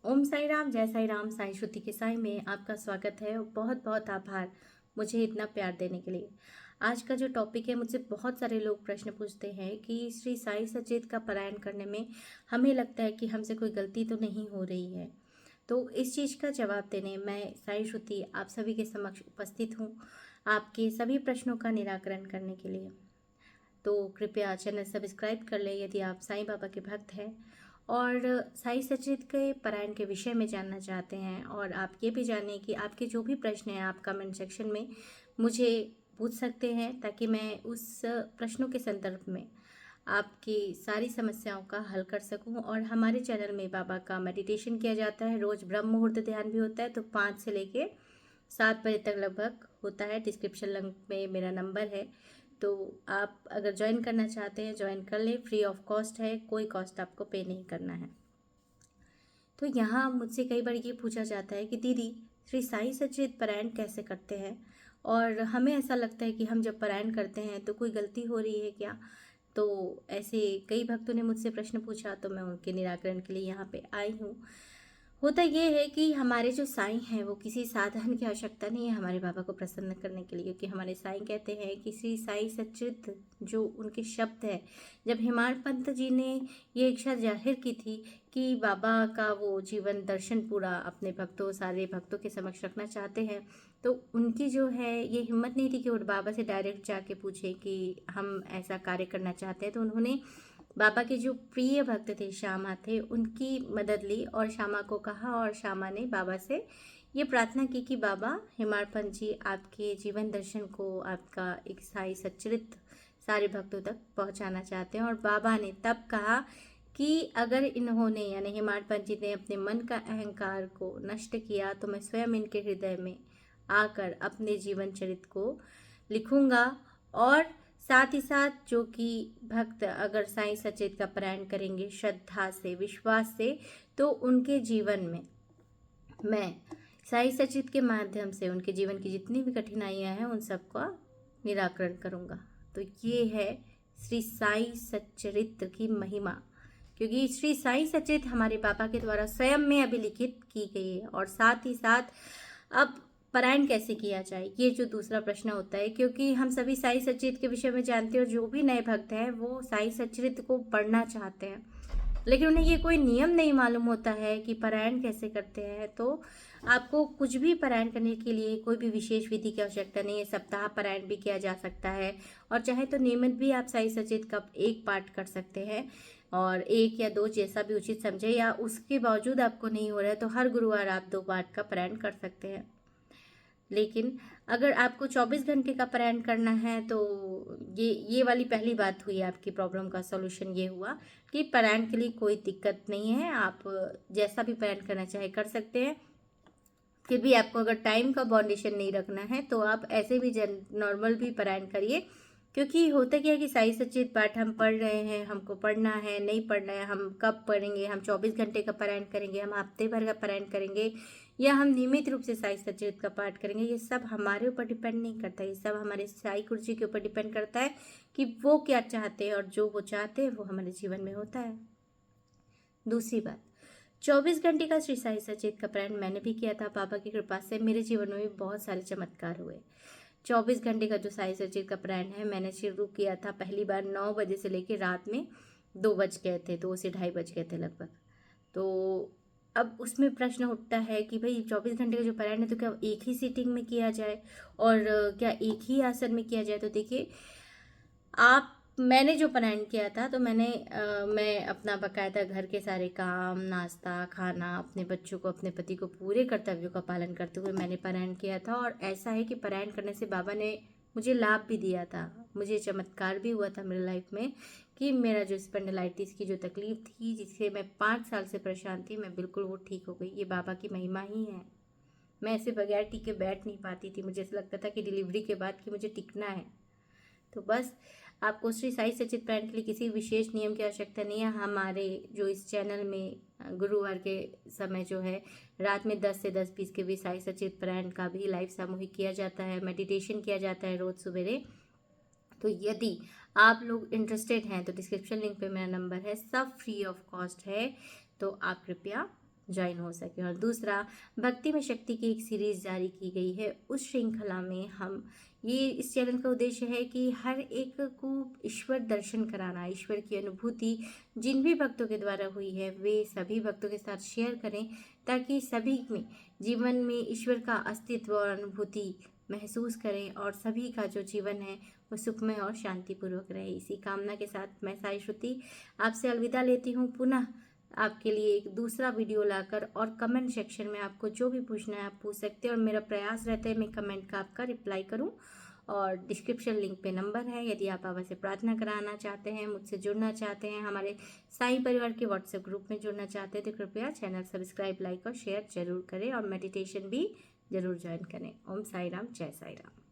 ओम साई राम, जय साई राम। साई श्रुति के साई में आपका स्वागत है और बहुत बहुत आभार मुझे इतना प्यार देने के लिए। आज का जो टॉपिक है, मुझसे बहुत सारे लोग प्रश्न पूछते हैं कि श्री साई सचेत का पारायण करने में हमें लगता है कि हमसे कोई गलती तो नहीं हो रही है। तो इस चीज़ का जवाब देने मैं साई श्रुति आप सभी के समक्ष उपस्थित हूँ, आपके सभी प्रश्नों का निराकरण करने के लिए। तो कृपया चैनल सब्सक्राइब कर लें यदि आप साईं बाबा के भक्त हैं और साई सचेत के पारायण के विषय में जानना चाहते हैं। और आप ये भी जानें कि आपके जो भी प्रश्न हैं आप कमेंट सेक्शन में मुझे पूछ सकते हैं, ताकि मैं उस प्रश्नों के संदर्भ में आपकी सारी समस्याओं का हल कर सकूं। और हमारे चैनल में बाबा का मेडिटेशन किया जाता है, रोज़ ब्रह्म मुहूर्त ध्यान भी होता है, तो 5 से लेके 7 बजे तक लगभग होता है। डिस्क्रिप्शन लिंक में मेरा नंबर है, तो आप अगर ज्वाइन करना चाहते हैं ज्वाइन कर लें। फ्री ऑफ कॉस्ट है, कोई कॉस्ट आपको पे नहीं करना है। तो यहाँ मुझसे कई बार ये पूछा जाता है कि दीदी श्री साई सचेत पारायण कैसे करते हैं, और हमें ऐसा लगता है कि हम जब पारायण करते हैं तो कोई गलती हो रही है क्या। तो ऐसे कई भक्तों ने मुझसे प्रश्न पूछा, तो मैं उनके निराकरण के लिए यहाँ पे आई हूँ। होता ये है कि हमारे जो साईं हैं वो किसी साधन की आवश्यकता नहीं है हमारे बाबा को प्रसन्न करने के लिए, क्योंकि हमारे साईं कहते हैं कि श्री साई सच्चित जो उनके शब्द है, जब हिमाल पंत जी ने ये इच्छा जाहिर की थी कि बाबा का वो जीवन दर्शन पूरा अपने भक्तों सारे भक्तों के समक्ष रखना चाहते हैं, तो उनकी जो है ये हिम्मत नहीं थी कि वो बाबा से डायरेक्ट जाके पूछे कि हम ऐसा कार्य करना चाहते हैं। तो उन्होंने बाबा के जो प्रिय भक्त थे श्यामा थे, उनकी मदद ली और श्यामा को कहा, और श्यामा ने बाबा से ये प्रार्थना की कि बाबा हिमालपंत जी आपके जीवन दर्शन को आपका एक साई सच्चरित सारे भक्तों तक पहुंचाना चाहते हैं। और बाबा ने तब कहा कि अगर इन्होंने यानी हिमालपंत जी ने अपने मन का अहंकार को नष्ट किया तो मैं स्वयं इनके हृदय में आकर अपने जीवन चरित को लिखूंगा। और साथ ही साथ जो कि भक्त अगर साईं सचेत का पारायण करेंगे श्रद्धा से विश्वास से, तो उनके जीवन में मैं साईं सचेत के माध्यम से उनके जीवन की जितनी भी कठिनाइयां हैं उन सबका निराकरण करूंगा। तो ये है श्री साई सच्चरित्र की महिमा, क्योंकि श्री साई सचेत हमारे पापा के द्वारा स्वयं में अभिलिखित की गई है। और साथ ही साथ अब पारायण कैसे किया जाए, ये जो दूसरा प्रश्न होता है, क्योंकि हम सभी साई सचेत के विषय में जानते हैं और जो भी नए भक्त हैं वो साई सचरित्र को पढ़ना चाहते हैं, लेकिन उन्हें ये कोई नियम नहीं मालूम होता है कि पारायण कैसे करते हैं। तो आपको कुछ भी पारायण करने के लिए कोई भी विशेष विधि की आवश्यकता नहीं है, सप्ताह पारायण भी किया जा सकता है, और चाहे तो नियमित भी आप साई सचेत का एक पाठ कर सकते हैं, और एक या दो जैसा भी उचित समझे, या उसके बावजूद आपको नहीं हो रहा है तो हर गुरुवार आप 2 पाठ का पारायण कर सकते हैं। लेकिन अगर आपको 24 घंटे का पारायण करना है तो ये वाली पहली बात हुई, आपकी प्रॉब्लम का सॉल्यूशन ये हुआ कि पारायण के लिए कोई दिक्कत नहीं है, आप जैसा भी पारायण करना चाहे कर सकते हैं। फिर भी आपको अगर टाइम का बाउंडेशन नहीं रखना है तो आप ऐसे भी नॉर्मल भी पारायण करिए, क्योंकि होता क्या है कि साई सचेत पाठ हम पढ़ रहे हैं, हमको पढ़ना है नहीं पढ़ना है, हम कब पढ़ेंगे, हम 24 घंटे का पारायण करेंगे, हम हफ्ते भर का पारायण करेंगे, या हम नियमित रूप से साई सचेत का पाठ करेंगे, ये सब हमारे ऊपर डिपेंड नहीं करता। ये सब हमारे साई गुरु जी के ऊपर डिपेंड करता है कि वो क्या चाहते हैं, और जो वो चाहते हैं वो हमारे जीवन में होता है। दूसरी बात, 24 घंटे का श्री साई सचेत का पारायण मैंने भी किया था। बाबा की कृपा से मेरे जीवन में भी बहुत सारे चमत्कार हुए। 24 घंटे का जो साई सचेत का पारायण है मैंने शुरू किया था पहली बार 9 बजे से लेकर रात में 2 बज गए थे, 2 से ढाई बज गए थे लगभग। तो अब उसमें प्रश्न उठता है कि भाई 24 घंटे का जो पारायण है तो क्या एक ही सीटिंग में किया जाए, और क्या एक ही आसन में किया जाए। तो देखिए, आप मैंने जो पारायण किया था तो मैं अपना बकायदा घर के सारे काम, नाश्ता, खाना, अपने बच्चों को, अपने पति को, पूरे कर्तव्यों का पालन करते हुए मैंने पारायण किया था। और ऐसा है कि पारायण करने से बाबा ने मुझे लाभ भी दिया था, मुझे चमत्कार भी हुआ था मेरी लाइफ में, कि मेरा जो स्पेंडिलाइटिस की जो तकलीफ थी जिससे मैं 5 साल से परेशान थी, मैं बिल्कुल वो ठीक हो गई। ये बाबा की महिमा ही है। मैं ऐसे बगैर टिके बैठ नहीं पाती थी, मुझे ऐसा लगता था कि डिलीवरी के बाद कि मुझे टिकना है। तो बस आपको श्री साई सचेत पारायण के लिए किसी विशेष नियम की आवश्यकता नहीं है। हमारे जो इस चैनल में गुरुवार के समय जो है रात में 10 से 10:20 के बीच साई सचेत पारायण का भी लाइव सामूहिक किया जाता है, मेडिटेशन किया जाता है रोज सवेरे। तो यदि आप लोग इंटरेस्टेड हैं तो डिस्क्रिप्शन लिंक पे मेरा नंबर है, सब फ्री ऑफ कॉस्ट है, तो आप कृपया ज्वाइन हो सके। और दूसरा, भक्ति में शक्ति की एक सीरीज़ जारी की गई है, उस श्रृंखला में हम ये इस चैनल का उद्देश्य है कि हर एक को ईश्वर दर्शन कराना, ईश्वर की अनुभूति जिन भी भक्तों के द्वारा हुई है वे सभी भक्तों के साथ शेयर करें, ताकि सभी में जीवन में ईश्वर का अस्तित्व और अनुभूति महसूस करें और सभी का जो जीवन है वो सुखमय और शांतिपूर्वक रहे। इसी कामना के साथ मैं साई श्रुति आपसे अलविदा लेती हूँ। पुनः आपके लिए एक दूसरा वीडियो लाकर, और कमेंट सेक्शन में आपको जो भी पूछना है आप पूछ सकते हैं, और मेरा प्रयास रहता है मैं कमेंट का आपका रिप्लाई करूं। और डिस्क्रिप्शन लिंक पे नंबर है, यदि आप बाबा से प्रार्थना कराना चाहते हैं, मुझसे जुड़ना चाहते हैं, हमारे साईं परिवार के व्हाट्सएप ग्रुप में जुड़ना चाहते हैं, तो कृपया चैनल सब्सक्राइब, लाइक और शेयर जरूर करें, और मेडिटेशन भी जरूर ज्वाइन करें। ओम साई राम, जय साई राम।